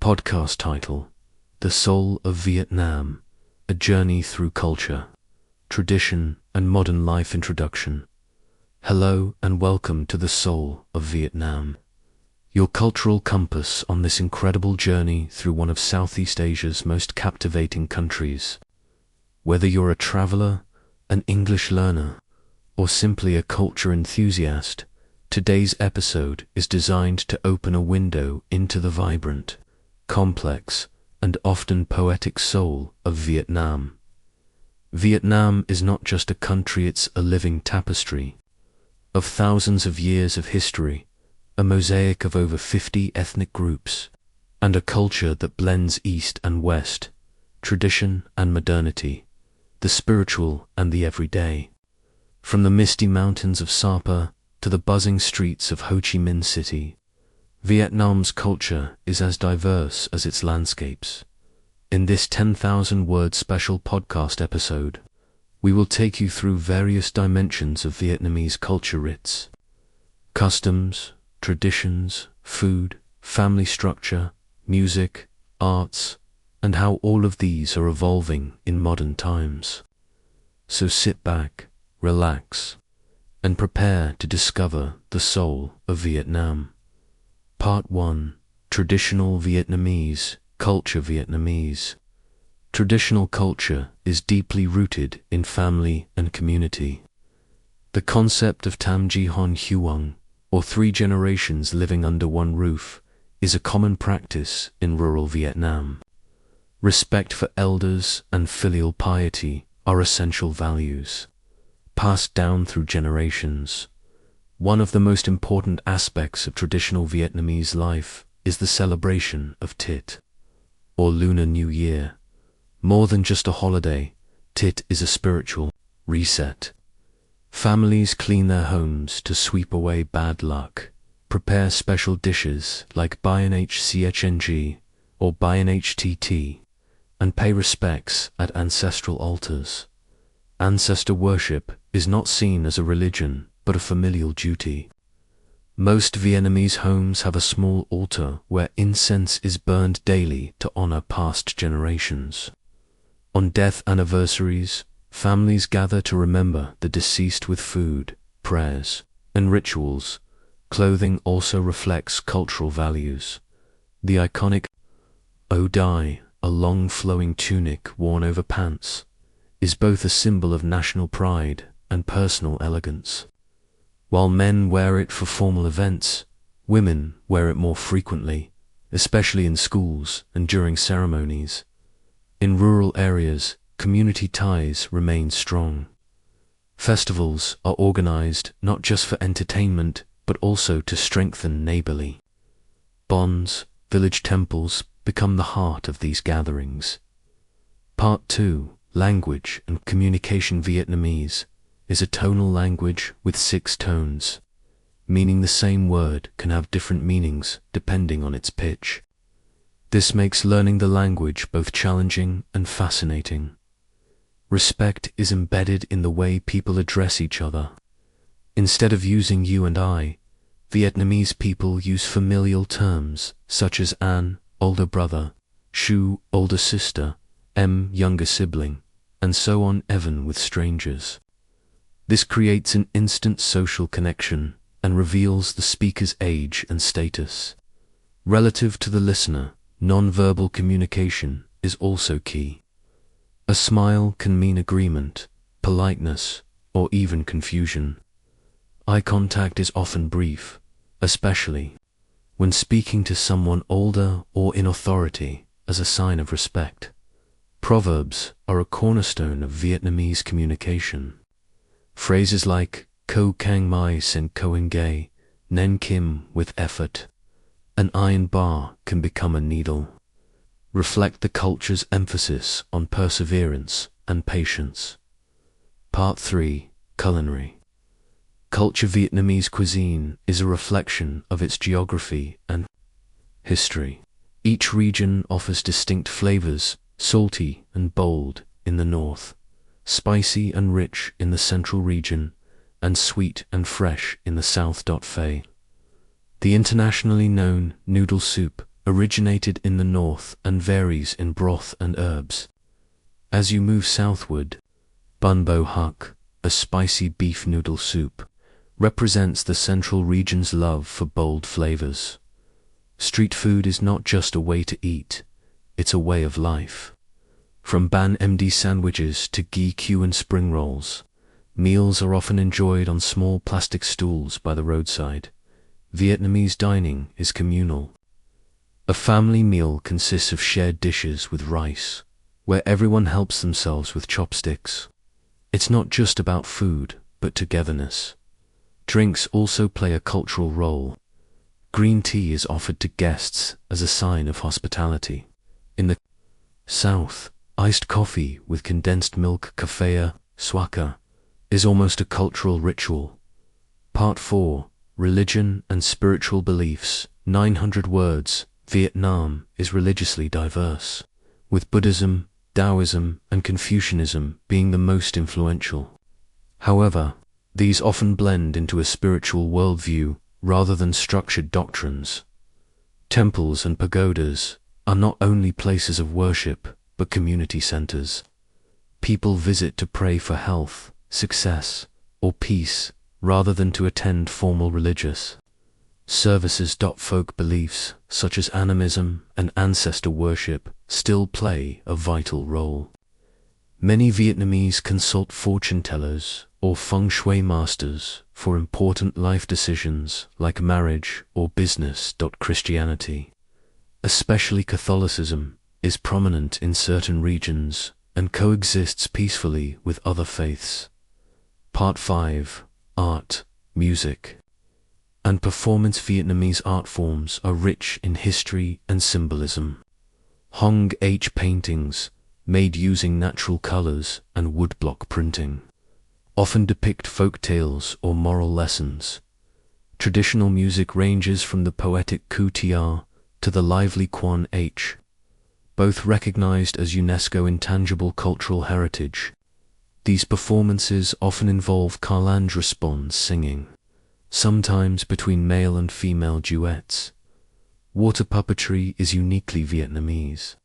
Podcast title: The Soul of Vietnam, A Journey Through Culture, Tradition and Modern Life. Introduction. Hello and welcome to the Soul of Vietnam, your cultural compass on this incredible journey through one of Southeast Asia's most captivating countries. Whether you're a traveler, an English learner, or simply a culture enthusiast, today's episode is designed to open a window into the vibrant, complex, and often poetic soul of Vietnam. Vietnam is not just a country, it's a living tapestry of thousands of years of history, a mosaic of over 50 ethnic groups, and a culture that blends East and West, tradition and modernity, the spiritual and the everyday. From the misty mountains of Sapa to the buzzing streets of Ho Chi Minh City, Vietnam's culture is as diverse as its landscapes. In this 10,000-word special podcast episode, we will take you through various dimensions of Vietnamese culture, its customs, traditions, food, family structure, music, arts, and how all of these are evolving in modern times. So sit back, relax, and prepare to discover the soul of Vietnam. Part 1. Traditional Vietnamese, Culture. Vietnamese traditional culture is deeply rooted in family and community. The concept of Tam Ji Hon Huong, or 3 generations living under one roof, is a common practice in rural Vietnam. Respect for elders and filial piety are essential values, passed down through generations. One of the most important aspects of traditional Vietnamese life is the celebration of Tet, or Lunar New Year. More than just a holiday, Tet is a spiritual reset. Families clean their homes to sweep away bad luck, prepare special dishes like Bien Hcng or Bien Htt, and pay respects at ancestral altars. Ancestor worship is not seen as a religion but a familial duty. Most Vietnamese homes have a small altar where incense is burned daily to honor past generations. On death anniversaries, families gather to remember the deceased with food, prayers, and rituals. Clothing also reflects cultural values. The iconic O Dai, a long flowing tunic worn over pants, is both a symbol of national pride and personal elegance. While men wear it for formal events, women wear it more frequently, especially in schools and during ceremonies. In rural areas, community ties remain strong. Festivals are organized not just for entertainment, but also to strengthen neighborly bonds. Village temples become the heart of these gatherings. Part 2. Language and communication. Vietnamese is a tonal language with 6 tones, meaning the same word can have different meanings depending on its pitch. This makes learning the language both challenging and fascinating. Respect is embedded in the way people address each other. Instead of using you and I, Vietnamese people use familial terms such as An, older brother, Shu, older sister, Em, younger sibling, and so on, even with strangers. This creates an instant social connection and reveals the speaker's age and status. Relative to the listener, non-verbal communication is also key. A smile can mean agreement, politeness, or even confusion. Eye contact is often brief, especially when speaking to someone older or in authority, as a sign of respect. Proverbs are a cornerstone of Vietnamese communication. Phrases like Ko Kang Mai Sen Koen Gay, Nen Kim with effort, an iron bar can become a needle, reflect the culture's emphasis on perseverance and patience. Part 3. Culinary culture. Vietnamese cuisine is a reflection of its geography and history. Each region offers distinct flavors, salty and bold in the north, spicy and rich in the central region, and sweet and fresh in the south. Phay, the internationally known noodle soup, originated in the north and varies in broth and herbs. As you move southward, bun bo huc, a spicy beef noodle soup, represents the central region's love for bold flavors. Street food is not just a way to eat, it's a way of life. From Ban MD sandwiches to gi Q and spring rolls, meals are often enjoyed on small plastic stools by the roadside. Vietnamese dining is communal. A family meal consists of shared dishes with rice, where everyone helps themselves with chopsticks. It's not just about food, but togetherness. Drinks also play a cultural role. Green tea is offered to guests as a sign of hospitality. In the South, iced coffee with condensed milk, kafea, swaka, is almost a cultural ritual. Part 4. Religion and spiritual beliefs. 900 words. Vietnam is religiously diverse, with Buddhism, Taoism, and Confucianism being the most influential. However, these often blend into a spiritual worldview rather than structured doctrines. Temples and pagodas are not only places of worship, but community centers. People visit to pray for health, success, or peace, rather than to attend formal religious services. Folk beliefs, such as animism and ancestor worship, still play a vital role. Many Vietnamese consult fortune tellers or feng shui masters for important life decisions like marriage or business. Christianity, especially Catholicism, is prominent in certain regions and coexists peacefully with other faiths. Part 5. Art, music, and performance. Vietnamese art forms are rich in history and symbolism. Hong H paintings, made using natural colors and woodblock printing, often depict folk tales or moral lessons. Traditional music ranges from the poetic Ku Tia to the lively Quan H, both recognized as UNESCO intangible cultural heritage. These performances often involve Karlange response singing, sometimes between male and female duets. Water puppetry is uniquely Vietnamese,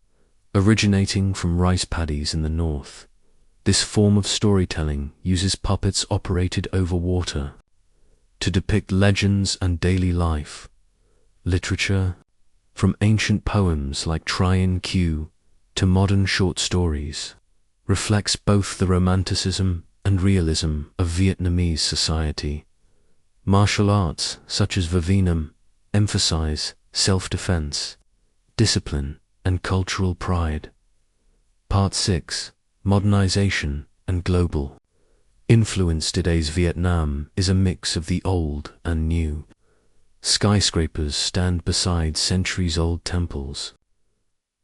originating from rice paddies in the north. This form of storytelling uses puppets operated over water to depict legends and daily life. Literature, from ancient poems like Trien Q to modern short stories, reflects both the romanticism and realism of Vietnamese society. Martial arts, such as Vietnam, emphasize self-defense, discipline, and cultural pride. Part 6. Modernization and global influence. Today's Vietnam is a mix of the old and new. Skyscrapers stand beside centuries-old temples.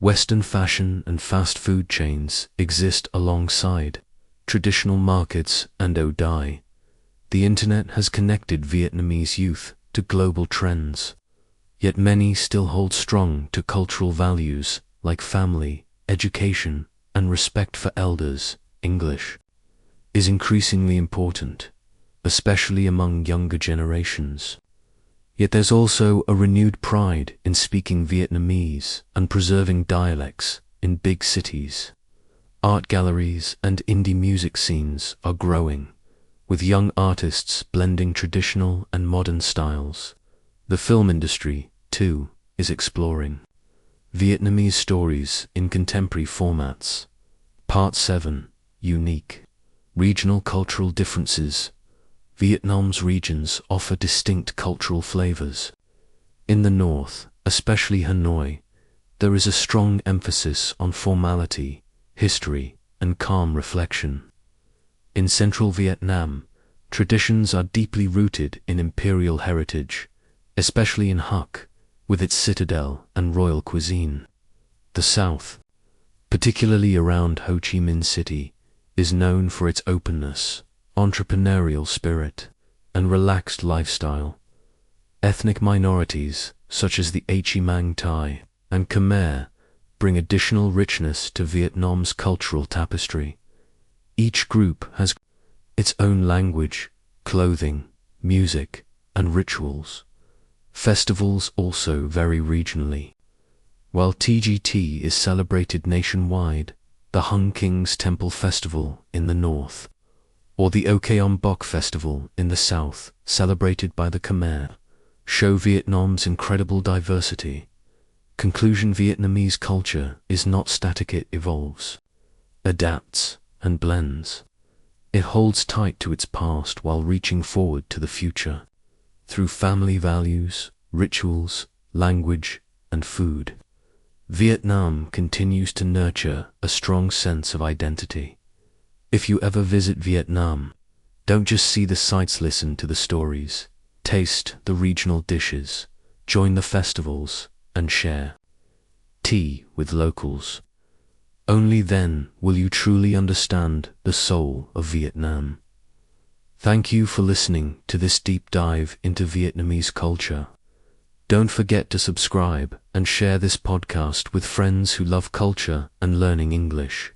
Western fashion and fast food chains exist alongside traditional markets and Odai. The internet has connected Vietnamese youth to global trends, yet many still hold strong to cultural values like family, education, and respect for elders. English is increasingly important, especially among younger generations. Yet there's also a renewed pride in speaking Vietnamese and preserving dialects in big cities. Art galleries and indie music scenes are growing, with young artists blending traditional and modern styles. The film industry, too, is exploring Vietnamese stories in contemporary formats. Part 7. Unique regional cultural differences. Vietnam's regions offer distinct cultural flavors. In the north, especially Hanoi, there is a strong emphasis on formality, history, and calm reflection. In central Vietnam, traditions are deeply rooted in imperial heritage, especially in Huc, with its citadel and royal cuisine. The south, particularly around Ho Chi Minh City, is known for its openness, entrepreneurial spirit, and relaxed lifestyle. Ethnic minorities, such as the H Mang Thai and Khmer, bring additional richness to Vietnam's cultural tapestry. Each group has its own language, clothing, music, and rituals. Festivals also vary regionally. While TGT is celebrated nationwide, the Hung King's Temple Festival in the north, or the Okeom Bok Festival in the south, celebrated by the Khmer, show Vietnam's incredible diversity. Conclusion: Vietnamese culture is not static, it evolves, adapts, and blends. It holds tight to its past while reaching forward to the future. Through family values, rituals, language, and food, Vietnam continues to nurture a strong sense of identity. If you ever visit Vietnam, don't just see the sights, listen to the stories, taste the regional dishes, join the festivals, and share tea with locals. Only then will you truly understand the soul of Vietnam. Thank you for listening to this deep dive into Vietnamese culture. Don't forget to subscribe and share this podcast with friends who love culture and learning English.